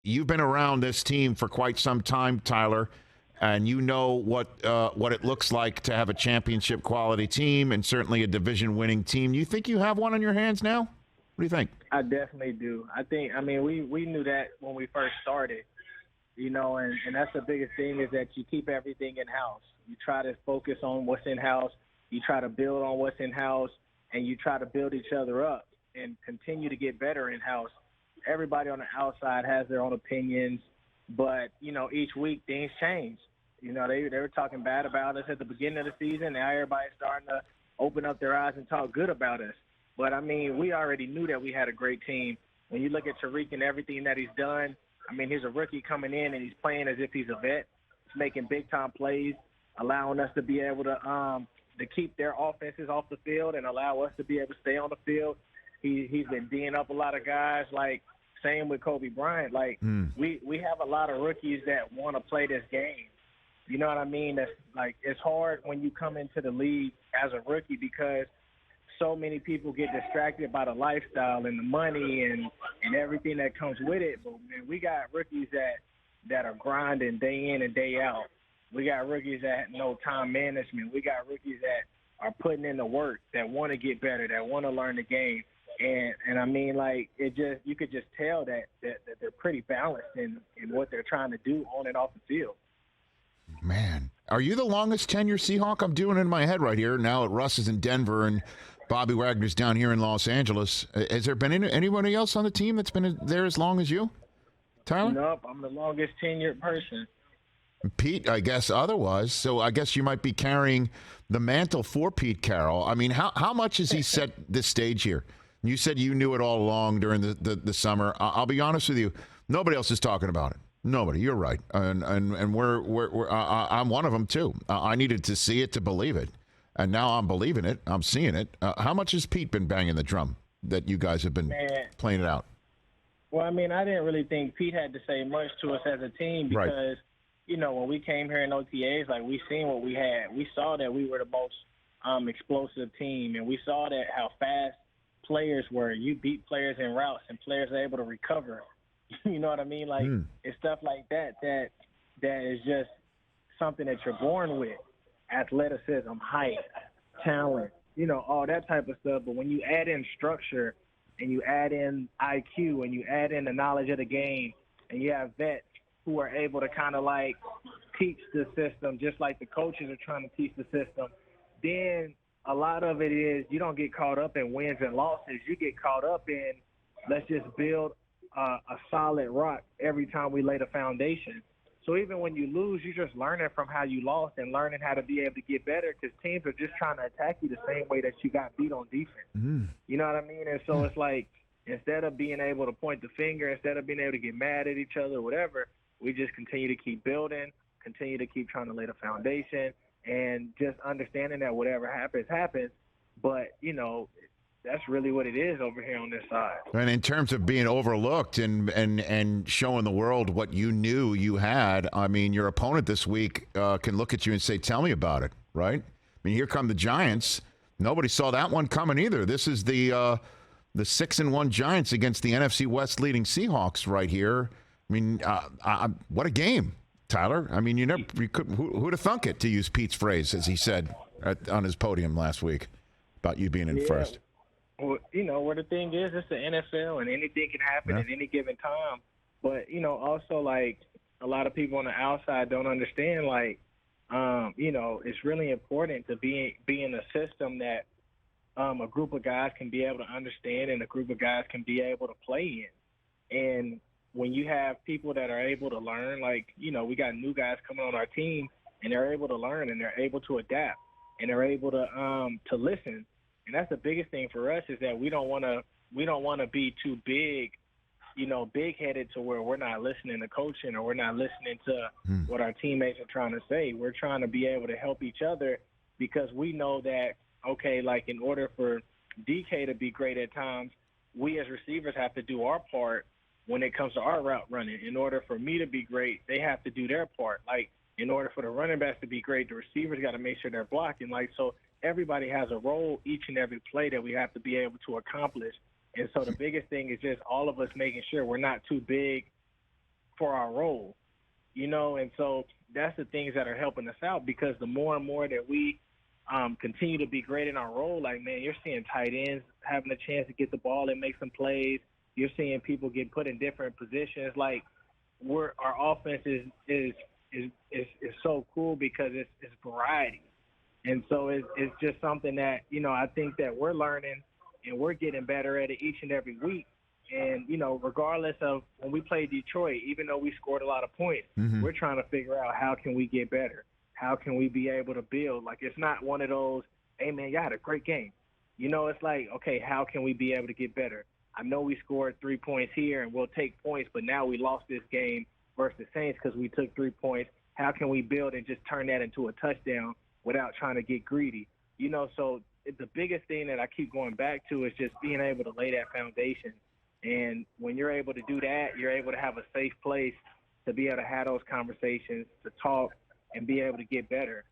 you've been around this team for quite some time, Tyler, and you know what it looks like to have a championship quality team and certainly a division winning team. You think you have one on your hands now? What do you think? I definitely do. I mean, we knew that when we first started, and that's the biggest thing is that you keep everything in-house. You try to focus on what's in-house. You try to build on what's in-house, and you try to build each other up and continue to get better in-house. Everybody on the outside has their own opinions, but, each week things change. They were talking bad about us at the beginning of the season. Now everybody's starting to open up their eyes and talk good about us. But, I mean, we already knew that we had a great team. When you look at Tariq and everything that he's done, I mean, he's a rookie coming in and he's playing as if he's a vet. He's making big-time plays, allowing us to be able to keep their offenses off the field and allow us to be able to stay on the field. He's been D'ing up a lot of guys, like same with Kobe Bryant. Like we have a lot of rookies that want to play this game. You know what I mean? That's like it's hard when you come into the league as a rookie because so many people get distracted by the lifestyle and the money and everything that comes with it. But man, we got rookies that are grinding day in and day out. We got rookies that know time management. We got rookies that are putting in the work, that want to get better, that want to learn the game. And I mean, like, you could just tell that they're pretty balanced in what they're trying to do on and off the field. Man, are you the longest tenure Seahawk? I'm doing it in my head right here. Now Russ is in Denver and Bobby Wagner's down here in Los Angeles. Has there been anybody else on the team that's been there as long as you, Tyler? Nope, I'm the longest tenured person. Pete, I guess otherwise. So I guess you might be carrying the mantle for Pete Carroll. I mean, how much has he set this stage here? You said you knew it all along during the summer. I'll be honest with you. Nobody else is talking about it. Nobody. You're right. And I'm one of them, too. I needed to see it to believe it. And now I'm believing it. I'm seeing it. How much has Pete been banging the drum that you guys have been playing it out? Well, I mean, I didn't really think Pete had to say much to us as a team because, right. When we came here in OTAs, like, we seen what we had. We saw that we were the most explosive team, and we saw that how fast players were. You beat players in routes, and players are able to recover. You know what I mean? Like, it's stuff like that is just something that you're born with. Athleticism, height, talent, all that type of stuff. But when you add in structure and you add in IQ and you add in the knowledge of the game and you have vets who are able to kind of like teach the system just like the coaches are trying to teach the system, then a lot of it is you don't get caught up in wins and losses. You get caught up in let's just build a solid rock every time we lay the foundation. So even when you lose, you're just learning from how you lost and learning how to be able to get better because teams are just trying to attack you the same way that you got beat on defense. You know what I mean? And so it's like instead of being able to point the finger, instead of being able to get mad at each other or whatever, we just continue to keep building, continue to keep trying to lay the foundation, and just understanding that whatever happens, happens. But, that's really what it is over here on this side. And in terms of being overlooked and showing the world what you knew you had, I mean, your opponent this week can look at you and say, tell me about it, right? I mean, here come the Giants. Nobody saw that one coming either. This is the 6-1 Giants against the NFC West leading Seahawks right here. I mean, what a game, Tyler. I mean, who'd have thunk it, to use Pete's phrase, as he said on his podium last week about you being in first. Well, where the thing is, it's the NFL, and anything can happen at any given time. But, also, like, a lot of people on the outside don't understand, like, it's really important to be in a system that a group of guys can be able to understand and a group of guys can be able to play in. And when you have people that are able to learn, like, we got new guys coming on our team, and they're able to learn, and they're able to adapt, and they're able to listen. And that's the biggest thing for us is that we don't want to be too big, big-headed to where we're not listening to coaching or we're not listening to what our teammates are trying to say. We're trying to be able to help each other because we know that, okay, like in order for DK to be great at times, we as receivers have to do our part when it comes to our route running. In order for me to be great, they have to do their part. Like, in order for the running backs to be great, the receivers got to make sure they're blocking. Like, so everybody has a role each and every play that we have to be able to accomplish. And so the biggest thing is just all of us making sure we're not too big for our role, and so that's the things that are helping us out, because the more and more that we continue to be great in our role, like, man, you're seeing tight ends having a chance to get the ball and make some plays. You're seeing people get put in different positions. Like, our offense is so cool because it's variety. And so it's just something that, I think that we're learning and we're getting better at it each and every week. And, regardless of when we played Detroit, even though we scored a lot of points, we're trying to figure out how can we get better? How can we be able to build? Like, it's not one of those, hey, man, y'all had a great game. It's like, okay, how can we be able to get better? I know we scored 3 points here and we'll take points, but now we lost this game versus the Saints because we took 3 points. How can we build and just turn that into a touchdown without trying to get greedy? So the biggest thing that I keep going back to is just being able to lay that foundation. And when you're able to do that, you're able to have a safe place to be able to have those conversations, to talk, and be able to get better.